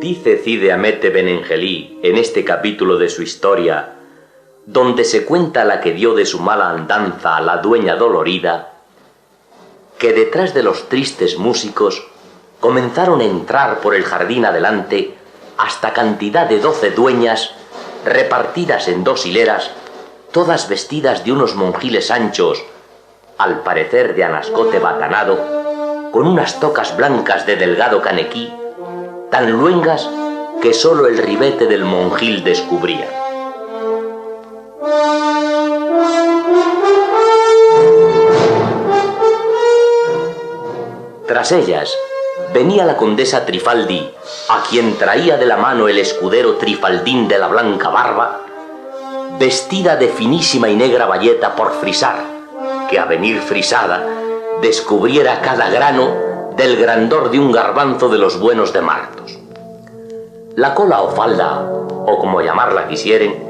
Dice Cide Hamete Benengeli en este capítulo de su historia, donde se cuenta la que dio de su mala andanza a la dueña dolorida, que detrás de los tristes músicos comenzaron a entrar por el jardín adelante hasta cantidad de 12 dueñas repartidas en 2 hileras, todas vestidas de unos monjiles anchos, al parecer de anascote batanado, con unas tocas blancas de delgado canequí, tan luengas que sólo el ribete del monjil descubría. Tras ellas venía la condesa Trifaldi, a quien traía de la mano el escudero Trifaldín de la blanca barba, vestida de finísima y negra bayeta por frisar, que a venir frisada descubriera cada grano del grandor de un garbanzo de los buenos de Martos. La cola o falda, o como llamarla quisieren,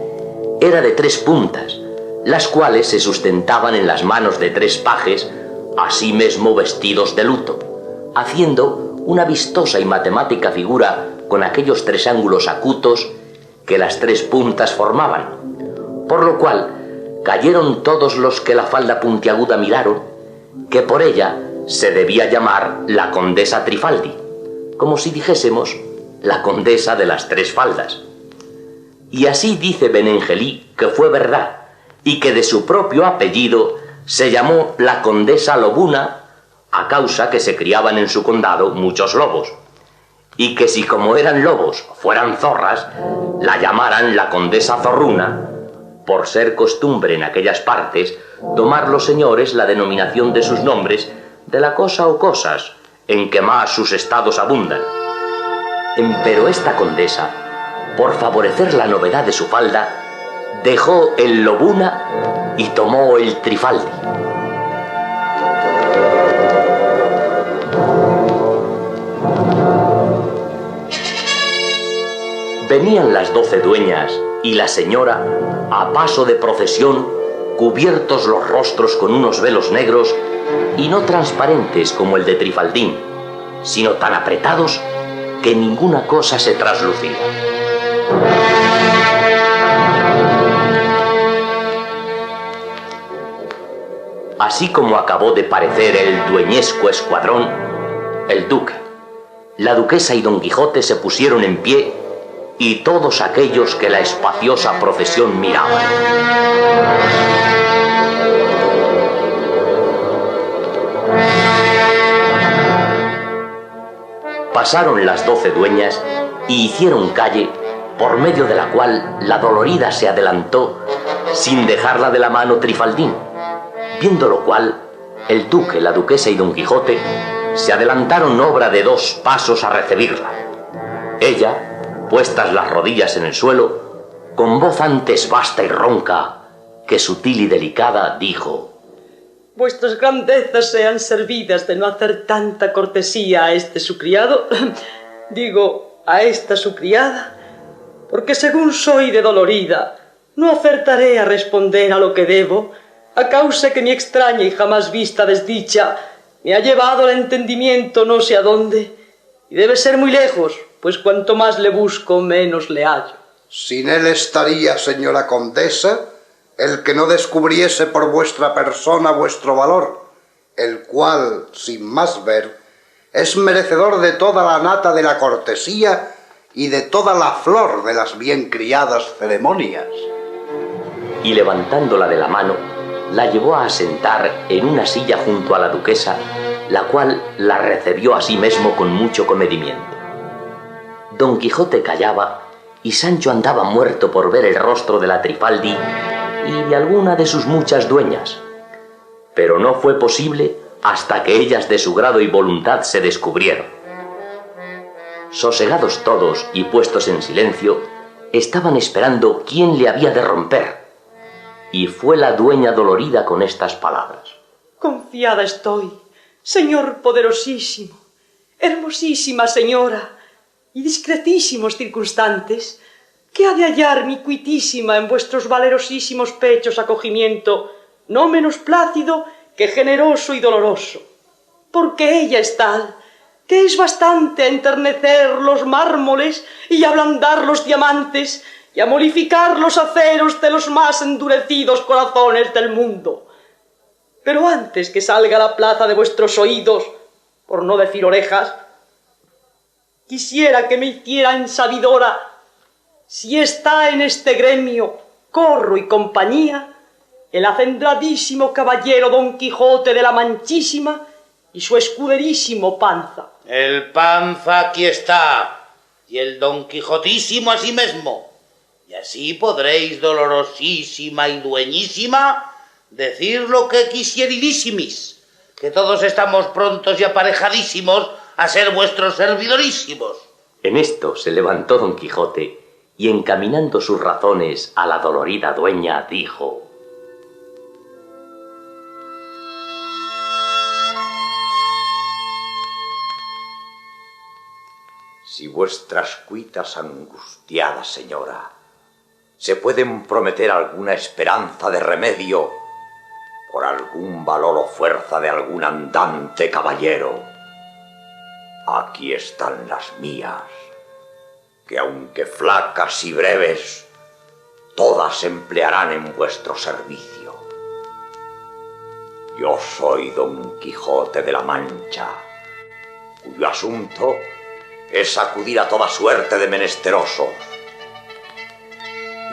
era de 3 puntas, las cuales se sustentaban en las manos de 3 pajes, así mismo vestidos de luto, haciendo una vistosa y matemática figura con aquellos 3 ángulos acutos que las 3 puntas formaban, por lo cual cayeron todos los que la falda puntiaguda miraron, que por ella se debía llamar la condesa Trifaldi, como si dijésemos la condesa de las 3 faldas. Y así dice Benengeli que fue verdad, y que de su propio apellido se llamó la condesa Lobuna, a causa que se criaban en su condado muchos lobos, y que si como eran lobos fueran zorras, la llamaran la condesa Zorruna, por ser costumbre en aquellas partes tomar los señores la denominación de sus nombres de la cosa o cosas en que más sus estados abundan. Empero esta condesa, por favorecer la novedad de su falda, dejó el Lobuna y tomó el Trifaldi. Venían las 12 dueñas y la señora a paso de procesión, cubiertos los rostros con unos velos negros y no transparentes como el de Trifaldín, sino tan apretados que ninguna cosa se traslucía. Así como acabó de parecer el dueñesco escuadrón, el duque, la duquesa y Don Quijote se pusieron en pie y todos aquellos que la espaciosa procesión miraban. Pasaron las 12 dueñas y hicieron calle, por medio de la cual la dolorida se adelantó sin dejarla de la mano Trifaldín, viendo lo cual el duque, la duquesa y Don Quijote se adelantaron obra de 2 pasos a recibirla. Ella, puestas las rodillas en el suelo, con voz antes basta y ronca que sutil y delicada, dijo: Vuestras grandezas sean servidas de no hacer tanta cortesía a este su criado, digo, a esta su criada, porque según soy de dolorida, no acertaré a responder a lo que debo, a causa que mi extraña y jamás vista desdicha me ha llevado al entendimiento no sé a dónde, y debe ser muy lejos, pues cuanto más le busco, menos le hallo. Sin él estaría, señora condesa, el que no descubriese por vuestra persona vuestro valor, el cual, sin más ver, es merecedor de toda la nata de la cortesía y de toda la flor de las bien criadas ceremonias. Y levantándola de la mano, la llevó a sentar en una silla junto a la duquesa, la cual la recibió a sí mismo con mucho comedimiento. Don Quijote callaba y Sancho andaba muerto por ver el rostro de la Trifaldi y de alguna de sus muchas dueñas, pero no fue posible hasta que ellas de su grado y voluntad se descubrieron. Sosegados todos y puestos en silencio, estaban esperando quién le había de romper, y fue la dueña dolorida con estas palabras: Confiada estoy, señor poderosísimo, hermosísima señora, y discretísimos circunstantes, que ha de hallar mi cuitísima en vuestros valerosísimos pechos acogimiento, no menos plácido que generoso y doloroso, porque ella es tal, que es bastante a enternecer los mármoles y a ablandar los diamantes y a molificar los aceros de los más endurecidos corazones del mundo. Pero antes que salga a la plaza de vuestros oídos, por no decir orejas, quisiera que me hicieran sabidora si está en este gremio, corro y compañía, el acendradísimo caballero Don Quijote de la Manchísima y su escuderísimo Panza. El Panza aquí está, y el Don Quijotísimo así mismo, y así podréis, dolorosísima y dueñísima, decir lo que quisieridísimis, que todos estamos prontos y aparejadísimos a ser vuestros servidorísimos. En esto se levantó Don Quijote y, encaminando sus razones a la dolorida dueña, dijo: Si vuestras cuitas angustiadas, señora, se pueden prometer alguna esperanza de remedio por algún valor o fuerza de algún andante caballero, aquí están las mías, que aunque flacas y breves, todas se emplearán en vuestro servicio. Yo soy Don Quijote de la Mancha, cuyo asunto es acudir a toda suerte de menesterosos.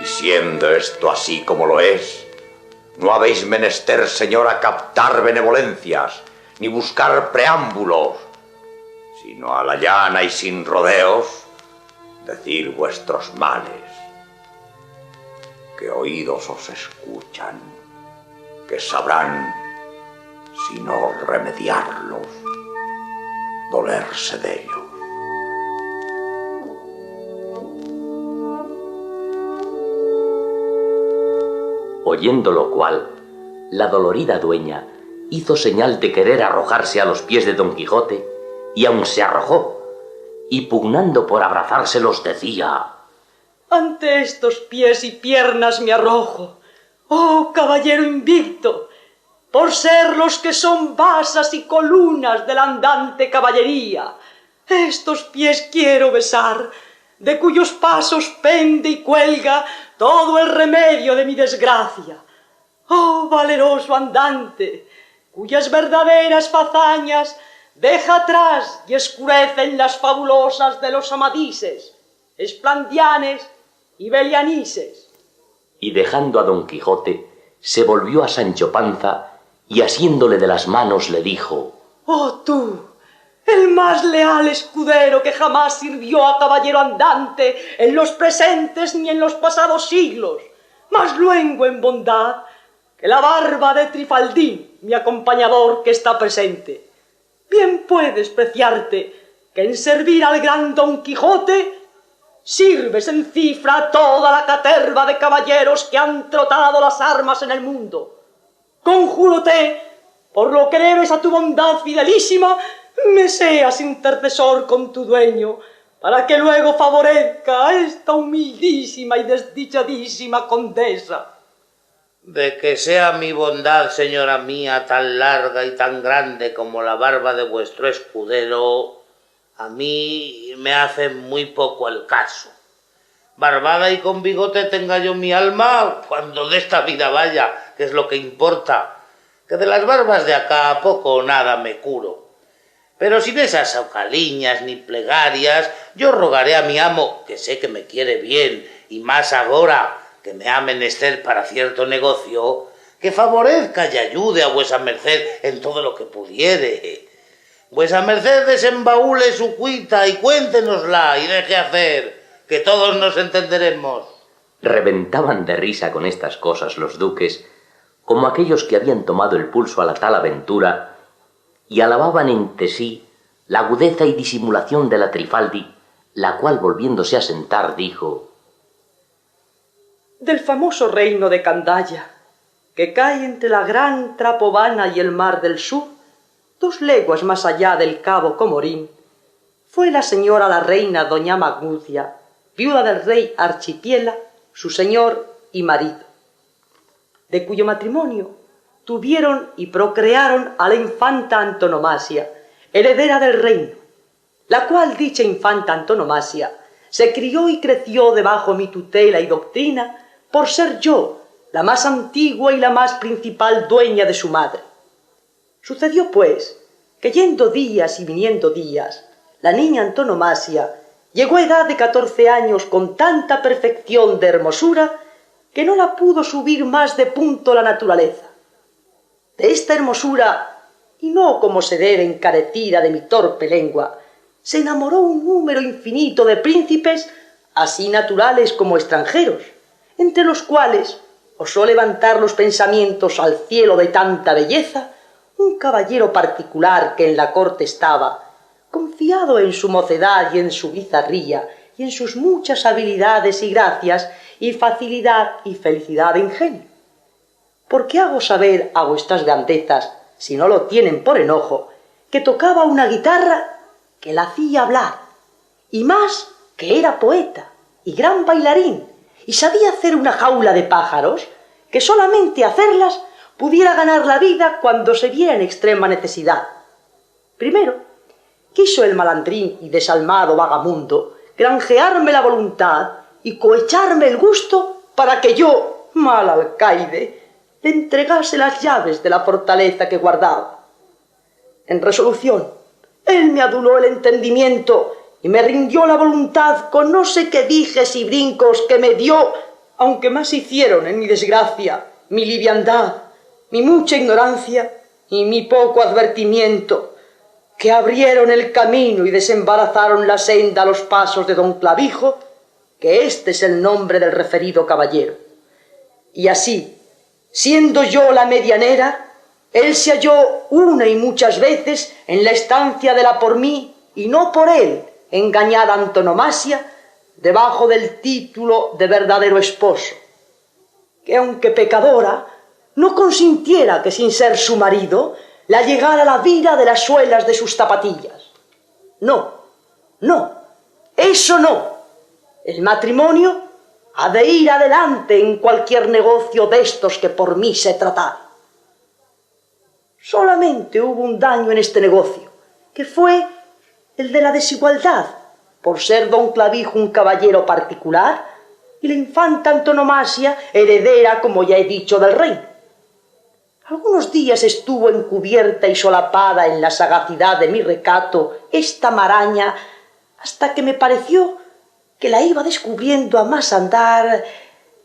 Y siendo esto así como lo es, no habéis menester, señora, captar benevolencias, ni buscar preámbulos, sino a la llana y sin rodeos, decir vuestros males, que oídos os escuchan, que sabrán, si no remediarlos, dolerse de ellos. Oyendo lo cual, la dolorida dueña hizo señal de querer arrojarse a los pies de Don Quijote, y aun se arrojó, y pugnando por abrazárselos decía: Ante estos pies y piernas me arrojo, oh caballero invicto, por ser los que son basas y columnas de la andante caballería. Estos pies quiero besar, de cuyos pasos pende y cuelga todo el remedio de mi desgracia. Oh valeroso andante, cuyas verdaderas fazañas deja atrás y escurecen las fabulosas de los Amadises, Esplandianes y Belianises. Y dejando a Don Quijote, se volvió a Sancho Panza y asiéndole de las manos le dijo: Oh tú, el más leal escudero que jamás sirvió a caballero andante en los presentes ni en los pasados siglos, más luengo en bondad que la barba de Trifaldín, mi acompañador que está presente. Bien puedes preciarte que en servir al gran Don Quijote sirves en cifra a toda la caterva de caballeros que han trotado las armas en el mundo. Conjúrote, por lo que debes a tu bondad fidelísima, me seas intercesor con tu dueño, para que luego favorezca a esta humildísima y desdichadísima condesa. De que sea mi bondad, señora mía, tan larga y tan grande como la barba de vuestro escudero, a mí me hace muy poco el caso. Barbada y con bigote tenga yo mi alma cuando de esta vida vaya, que es lo que importa, que de las barbas de acá poco o nada me curo. Pero sin esas ocaliñas ni plegarias, yo rogaré a mi amo, que sé que me quiere bien, y más ahora que me ha menester para cierto negocio, que favorezca y ayude a vuesa merced en todo lo que pudiere. Vuesa merced desembaúle su cuita y cuéntenosla y deje hacer, que todos nos entenderemos. Reventaban de risa con estas cosas los duques, como aquellos que habían tomado el pulso a la tal aventura, y alababan entre sí la agudeza y disimulación de la Trifaldi, la cual, volviéndose a sentar, dijo: Del famoso reino de Candaya, que cae entre la gran Trapobana y el mar del sur, 2 leguas más allá del cabo Comorín, fue la señora la reina doña Maguncia, viuda del rey Archipiela, su señor y marido, de cuyo matrimonio tuvieron y procrearon a la infanta Antonomasia, heredera del reino, la cual dicha infanta antonomasia se crió y creció debajo mi tutela y doctrina por ser yo la más antigua y la más principal dueña de su madre. Sucedió, pues, que yendo días y viniendo días, la niña antonomasia llegó a edad de 14 años con tanta perfección de hermosura que no la pudo subir más de punto la naturaleza. De esta hermosura, y no como se debe encarecida de mi torpe lengua, se enamoró un número infinito de príncipes, así naturales como extranjeros, entre los cuales osó levantar los pensamientos al cielo de tanta belleza un caballero particular que en la corte estaba, confiado en su mocedad y en su bizarría, y en sus muchas habilidades y gracias, y facilidad y felicidad de ingenio. Porque hago saber a vuestras grandezas, si no lo tienen por enojo, que tocaba una guitarra que la hacía hablar, y más que era poeta y gran bailarín, y sabía hacer una jaula de pájaros que solamente hacerlas pudiera ganar la vida cuando se viera en extrema necesidad. Primero, quiso el malandrín y desalmado vagamundo granjearme la voluntad y cohecharme el gusto para que yo, mal alcaide, le entregase las llaves de la fortaleza que guardaba. En resolución, él me aduló el entendimiento y me rindió la voluntad con no sé qué dijes y brincos que me dio, aunque más hicieron en mi desgracia, mi liviandad, mi mucha ignorancia y mi poco advertimiento, que abrieron el camino y desembarazaron la senda a los pasos de don Clavijo, que este es el nombre del referido caballero. Y así, siendo yo la medianera, él se halló una y muchas veces en la estancia de la por mí, y no por él, engañada antonomasia, debajo del título de verdadero esposo, que aunque pecadora, no consintiera que sin ser su marido, la llegara la vira de las suelas de sus zapatillas. No, no, eso no. El matrimonio ha de ir adelante en cualquier negocio de estos que por mí se tratara. Solamente hubo un daño en este negocio, que fue el de la desigualdad, por ser don Clavijo un caballero particular y la infanta antonomasia heredera, como ya he dicho, del reino. Algunos días estuvo encubierta y solapada en la sagacidad de mi recato esta maraña, hasta que me pareció que la iba descubriendo a más andar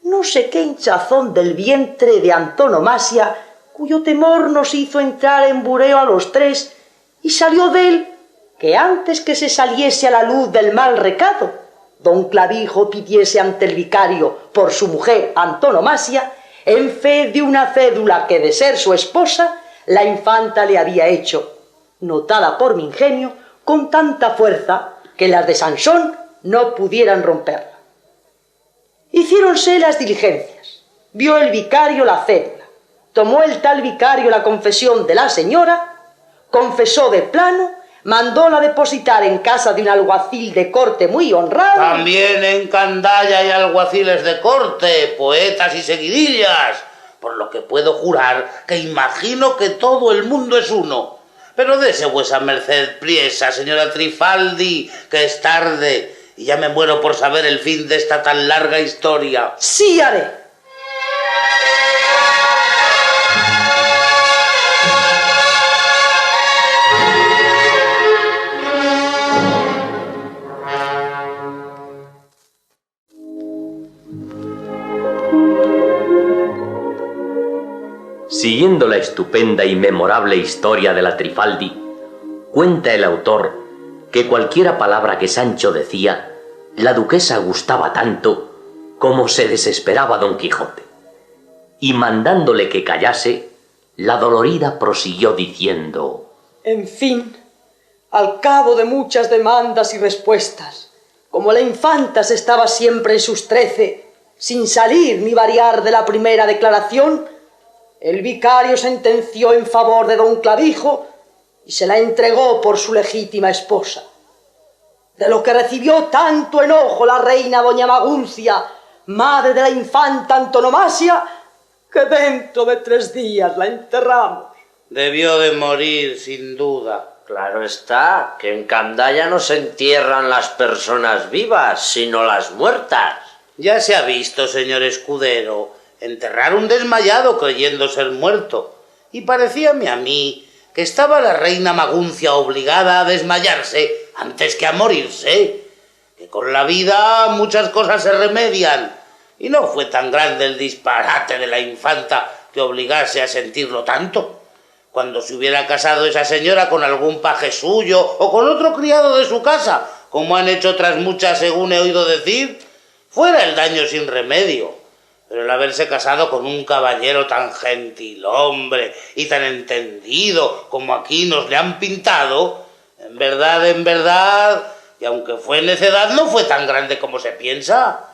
no sé qué hinchazón del vientre de antonomasia, cuyo temor nos hizo entrar en bureo a los tres, y salió de él que antes que se saliese a la luz del mal recado, don Clavijo pidiese ante el vicario por su mujer antonomasia, en fe de una cédula que de ser su esposa, la infanta le había hecho, notada por mi ingenio, con tanta fuerza que las de Sansón no pudieran romperla. Hiciéronse las diligencias, vio el vicario la cédula, tomó el tal vicario la confesión de la señora, confesó de plano, mandóla depositar en casa de un alguacil de corte muy honrado. También en Candaya hay alguaciles de corte, poetas y seguidillas, por lo que puedo jurar que imagino que todo el mundo es uno. Pero dese vuesa merced priesa, señora Trifaldi, que es tarde, y ya me muero por saber el fin de esta tan larga historia. Sí haré. Siguiendo la estupenda y memorable historia de la Trifaldi, cuenta el autor que cualquiera palabra que Sancho decía, la duquesa gustaba tanto como se desesperaba don Quijote. Y mandándole que callase, la dolorida prosiguió diciendo: En fin, al cabo de muchas demandas y respuestas, como la infanta se estaba siempre en sus 13, sin salir ni variar de la primera declaración, el vicario sentenció en favor de don Clavijo y se la entregó por su legítima esposa. De lo que recibió tanto enojo la reina doña Maguncia, madre de la infanta antonomasia, que dentro de 3 días la enterramos. Debió de morir, sin duda. Claro está, que en Candaya no se entierran las personas vivas, sino las muertas. Ya se ha visto, señor escudero, enterrar un desmayado creyendo ser muerto. Y parecíame a mí que estaba la reina Maguncia obligada a desmayarse antes que a morirse. Que con la vida muchas cosas se remedian. Y no fue tan grande el disparate de la infanta que obligase a sentirlo tanto. Cuando se hubiera casado esa señora con algún paje suyo o con otro criado de su casa, como han hecho otras muchas según he oído decir, fuera el daño sin remedio. Pero el haberse casado con un caballero tan gentilhombre y tan entendido como aquí nos le han pintado, en verdad, y aunque fue necedad, no fue tan grande como se piensa.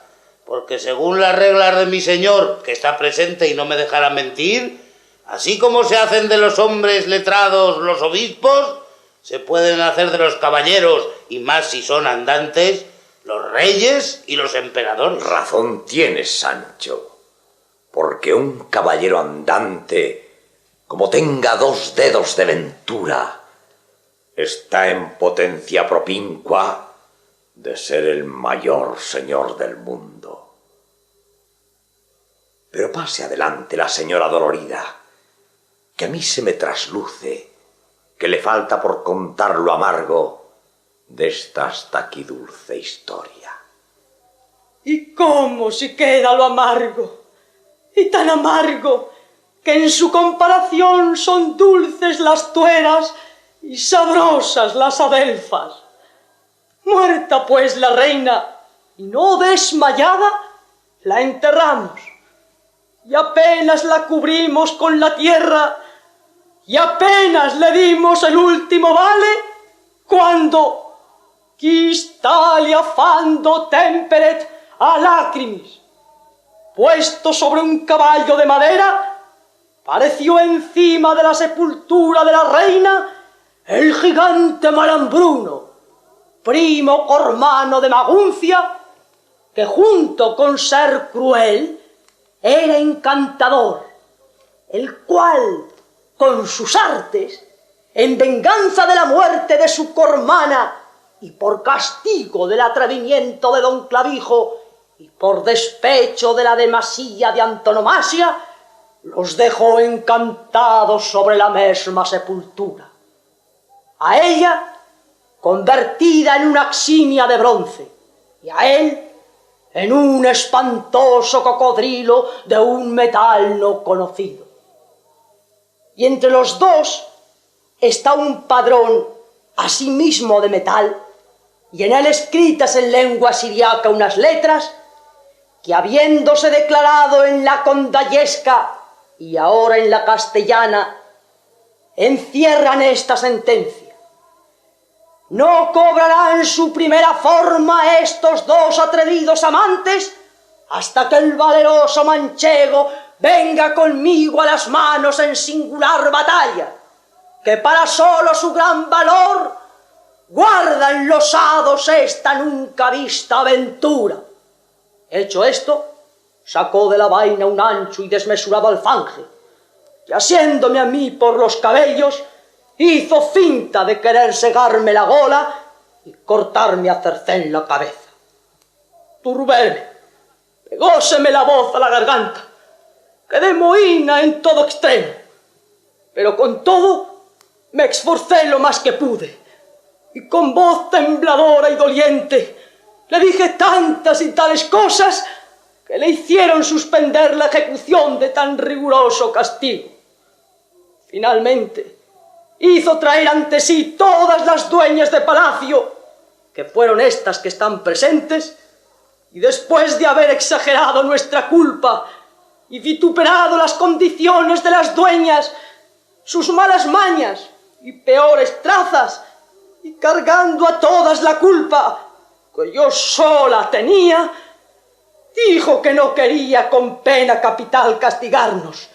Porque según las reglas de mi señor, que está presente y no me dejará mentir, así como se hacen de los hombres letrados los obispos, se pueden hacer de los caballeros, y más si son andantes, los reyes y los emperadores. Razón tienes, Sancho, porque un caballero andante, como tenga 2 dedos de ventura, está en potencia propincua de ser el mayor señor del mundo. Pero pase adelante la señora dolorida, que a mí se me trasluce que le falta por contar lo amargo de esta hasta aquí dulce historia. ¿Y cómo si queda lo amargo? Y tan amargo que en su comparación son dulces las tueras y sabrosas las adelfas. Muerta pues la reina y no desmayada, la enterramos y apenas la cubrimos con la tierra y apenas le dimos el último vale cuando quis talia fando temperet a lacrimis, puesto sobre un caballo de madera, pareció encima de la sepultura de la reina el gigante Malambruno, primo cormano de Maguncia, que junto con ser cruel era encantador, el cual con sus artes, en venganza de la muerte de su cormana y por castigo del atrevimiento de don Clavijo y por despecho de la demasía de antonomasia, los dejó encantados sobre la misma sepultura. A ella convertida en una aximia de bronce, y a él en un espantoso cocodrilo de un metal no conocido. Y entre los dos está un padrón asimismo de metal, y en él escritas en lengua siriaca unas letras que, habiéndose declarado en la condayesca y ahora en la castellana, encierran esta sentencia: no cobrarán su primera forma estos 2 atrevidos amantes hasta que el valeroso manchego venga conmigo a las manos en singular batalla, que para solo su gran valor guarda en los hados esta nunca vista aventura. Hecho esto, sacó de la vaina un ancho y desmesurado alfanje, y asiéndome a mí por los cabellos, hizo finta de querer segarme la gola y cortarme a cercén la cabeza. Turbéme, pegóseme la voz a la garganta, quedé mohína en todo extremo, pero con todo me esforcé lo más que pude, y con voz tembladora y doliente le dije tantas y tales cosas que le hicieron suspender la ejecución de tan riguroso castigo. Finalmente hizo traer ante sí todas las dueñas de palacio, que fueron estas que están presentes, y después de haber exagerado nuestra culpa y vituperado las condiciones de las dueñas, sus malas mañas y peores trazas, y cargando a todas la culpa que yo sola tenía, dijo que no quería con pena capital castigarnos,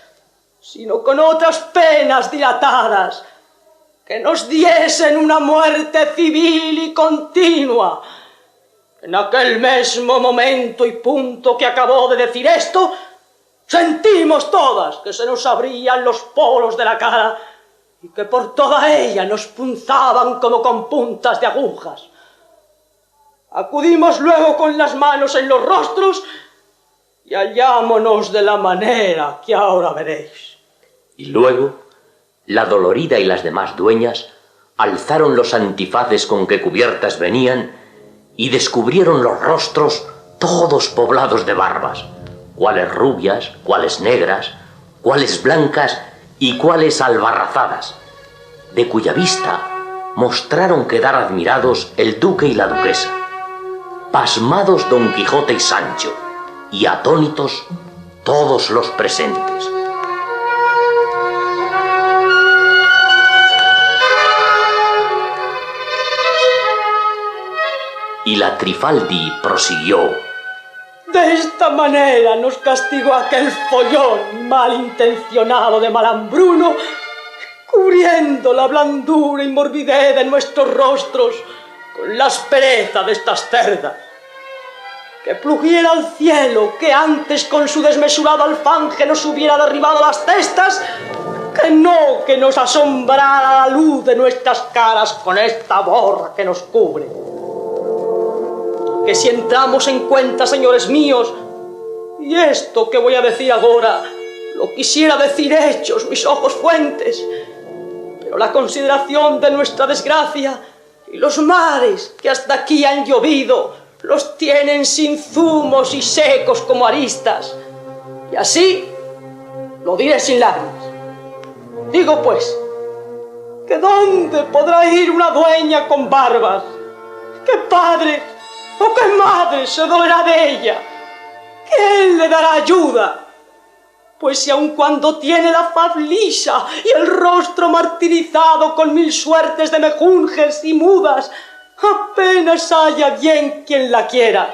sino con otras penas dilatadas, que nos diesen una muerte civil y continua. En aquel mismo momento y punto que acabó de decir esto, sentimos todas que se nos abrían los poros de la cara y que por toda ella nos punzaban como con puntas de agujas. Acudimos luego con las manos en los rostros y hallámonos de la manera que ahora veréis. Y luego, la dolorida y las demás dueñas alzaron los antifaces con que cubiertas venían y descubrieron los rostros todos poblados de barbas, cuáles rubias, cuáles negras, cuáles blancas y cuáles albarrazadas, de cuya vista mostraron quedar admirados el duque y la duquesa, pasmados Don Quijote y Sancho, y atónitos todos los presentes. Y la Trifaldi prosiguió: De esta manera nos castigó aquel follón malintencionado de Malambruno, cubriendo la blandura y morbidez de nuestros rostros con la aspereza de estas cerdas. Que pluguiera al cielo que antes con su desmesurado alfanje nos hubiera derribado las testas, que no que nos asombrara la luz de nuestras caras con esta borra que nos cubre. Que si entramos en cuenta, señores míos, y esto que voy a decir ahora, lo quisiera decir hechos mis ojos fuentes, pero la consideración de nuestra desgracia y los mares que hasta aquí han llovido los tienen sin zumos y secos como aristas, y así lo diré sin lágrimas. Digo pues, que ¿dónde podrá ir una dueña con barbas? ¿Qué padre o qué madre se dolerá de ella? ¿Quién le dará ayuda? Pues si aun cuando tiene la faz lisa y el rostro martirizado con mil suertes de mejunjes y mudas, apenas haya bien quien la quiera,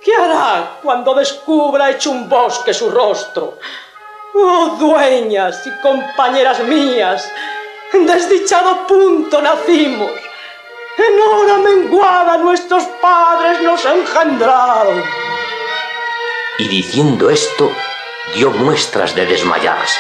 ¿qué hará cuando descubra hecho un bosque su rostro? Oh, dueñas y compañeras mías, en desdichado punto nacimos, en hora menguada nuestros padres nos engendraron. Y diciendo esto, dio muestras de desmayarse.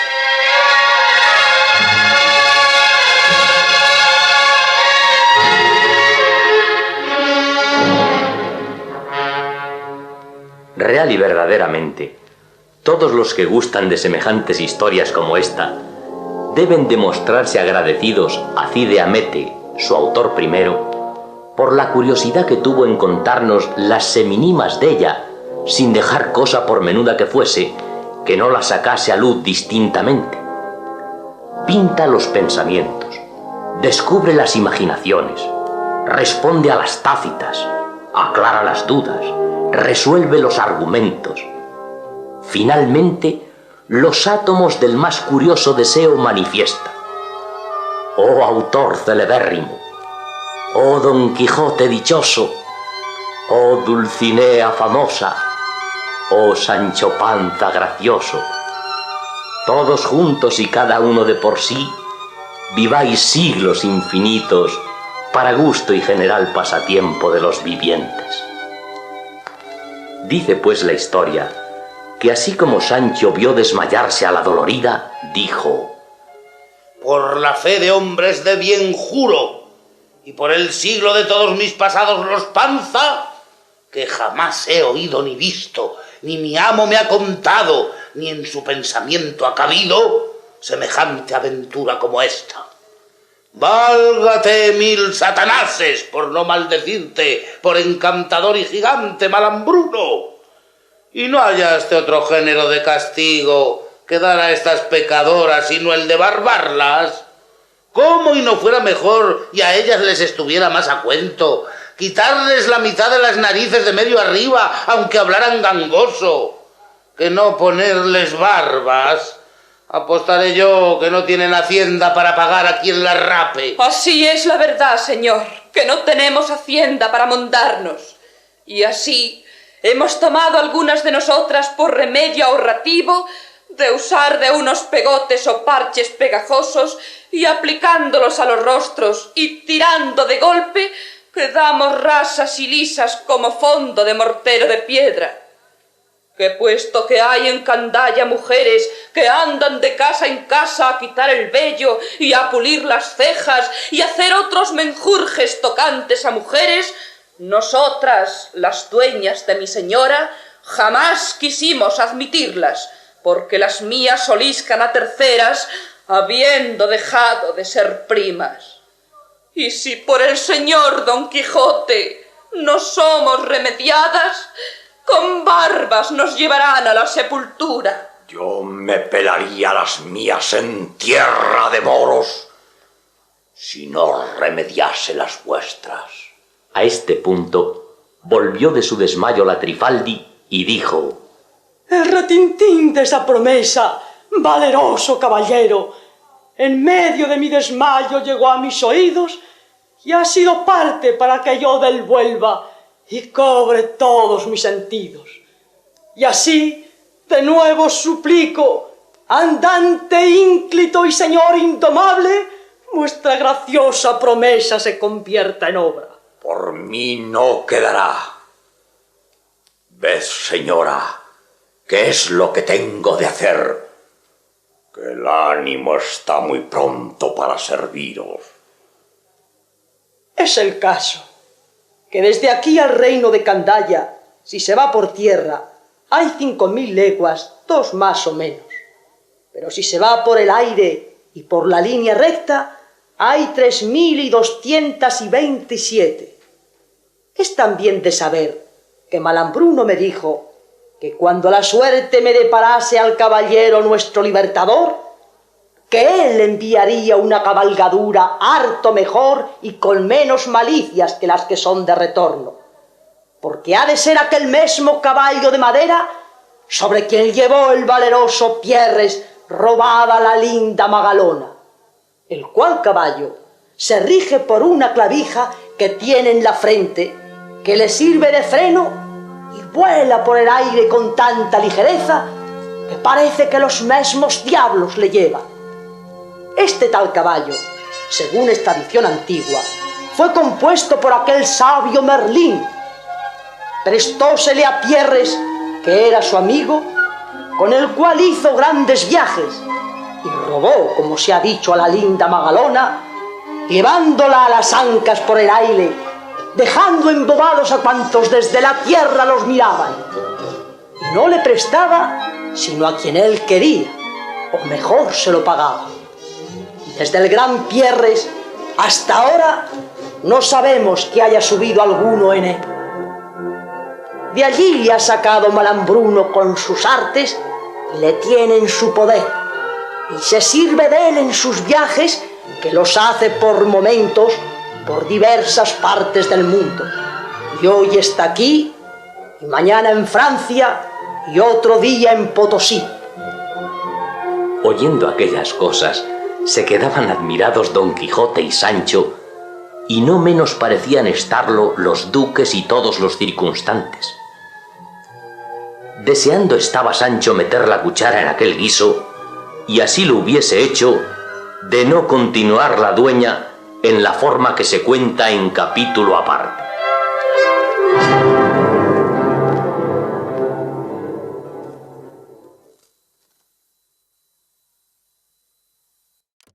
Real y verdaderamente, todos los que gustan de semejantes historias como esta deben demostrarse agradecidos a Cide Hamete, su autor primero, por la curiosidad que tuvo en contarnos las seminimas de ella, sin dejar cosa por menuda que fuese, que no la sacase a luz distintamente. Pinta los pensamientos, descubre las imaginaciones, responde a las tácitas, aclara las dudas, resuelve los argumentos. Finalmente, los átomos del más curioso deseo manifiesta. Oh autor celebérrimo, oh Don Quijote dichoso, oh Dulcinea famosa, oh Sancho Panza gracioso, todos juntos y cada uno de por sí, viváis siglos infinitos para gusto y general pasatiempo de los vivientes. Dice pues la historia que así como Sancho vio desmayarse a la dolorida, dijo: Por la fe de hombres de bien juro, y por el siglo de todos mis pasados los Panza, que jamás he oído ni visto, ni mi amo me ha contado, ni en su pensamiento ha cabido semejante aventura como esta. Válgate mil satanases, por no maldecirte, por encantador y gigante Malambruno. Y no hallaste otro género de castigo que dar a estas pecadoras, sino el de barbarlas. ¿Cómo y no fuera mejor, y a ellas les estuviera más a cuento, quitarles la mitad de las narices de medio arriba, aunque hablaran gangoso, que no ponerles barbas? Apostaré yo que no tienen hacienda para pagar a quien las rape. Así es la verdad, señor, que no tenemos hacienda para mondarnos. Y así hemos tomado algunas de nosotras por remedio ahorrativo de usar de unos pegotes o parches pegajosos y aplicándolos a los rostros y tirando de golpe, quedamos rasas y lisas como fondo de mortero de piedra. que puesto que hay en Candaya mujeres que andan de casa en casa a quitar el vello y a pulir las cejas y hacer otros menjurjes tocantes a mujeres, nosotras, las dueñas de mi señora, jamás quisimos admitirlas, porque las mías oliscan a terceras, habiendo dejado de ser primas. Y si por el señor Don Quijote no somos remediadas, con barbas nos llevarán a la sepultura. Yo me pelaría las mías en tierra de moros si no remediase las vuestras. A este punto volvió de su desmayo la Trifaldi y dijo: El retintín de esa promesa, valeroso caballero, en medio de mi desmayo llegó a mis oídos y ha sido parte para que yo del vuelva y cobre todos mis sentidos. Y así, de nuevo suplico, andante ínclito y señor indomable, vuestra graciosa promesa se convierta en obra. Por mí no quedará. ¿Ves, señora, qué es lo que tengo de hacer? Que el ánimo está muy pronto para serviros. Es el caso que desde aquí al reino de Candaya, si se va por tierra, hay 5000 leguas, 2 más o menos. Pero si se va por el aire y por la línea recta, hay 3227. Es también de saber que Malambruno me dijo que cuando la suerte me deparase al caballero nuestro libertador, que él enviaría una cabalgadura harto mejor y con menos malicias que las que son de retorno, porque ha de ser aquel mesmo caballo de madera sobre quien llevó el valeroso Pierres robada la linda Magalona, el cual caballo se rige por una clavija que tiene en la frente, que le sirve de freno y vuela por el aire con tanta ligereza que parece que los mesmos diablos le llevan. Este tal caballo, según es tradición antigua, fue compuesto por aquel sabio Merlín. Prestósele a Pierres, que era su amigo, con el cual hizo grandes viajes, y robó, como se ha dicho, a la linda Magalona, llevándola a las ancas por el aire, dejando embobados a cuantos desde la tierra los miraban. Y no le prestaba sino a quien él quería, o mejor se lo pagaba. Desde el gran Pierres hasta ahora no sabemos que haya subido alguno en él. De allí le ha sacado Malambruno con sus artes y le tiene en su poder, y se sirve de él en sus viajes, que los hace por momentos por diversas partes del mundo, y hoy está aquí y mañana en Francia y otro día en Potosí. Oyendo aquellas cosas, se quedaban admirados Don Quijote y Sancho, y no menos parecían estarlo los duques y todos los circunstantes. Deseando estaba Sancho meter la cuchara en aquel guiso, y así lo hubiese hecho, de no continuar la dueña en la forma que se cuenta en capítulo aparte.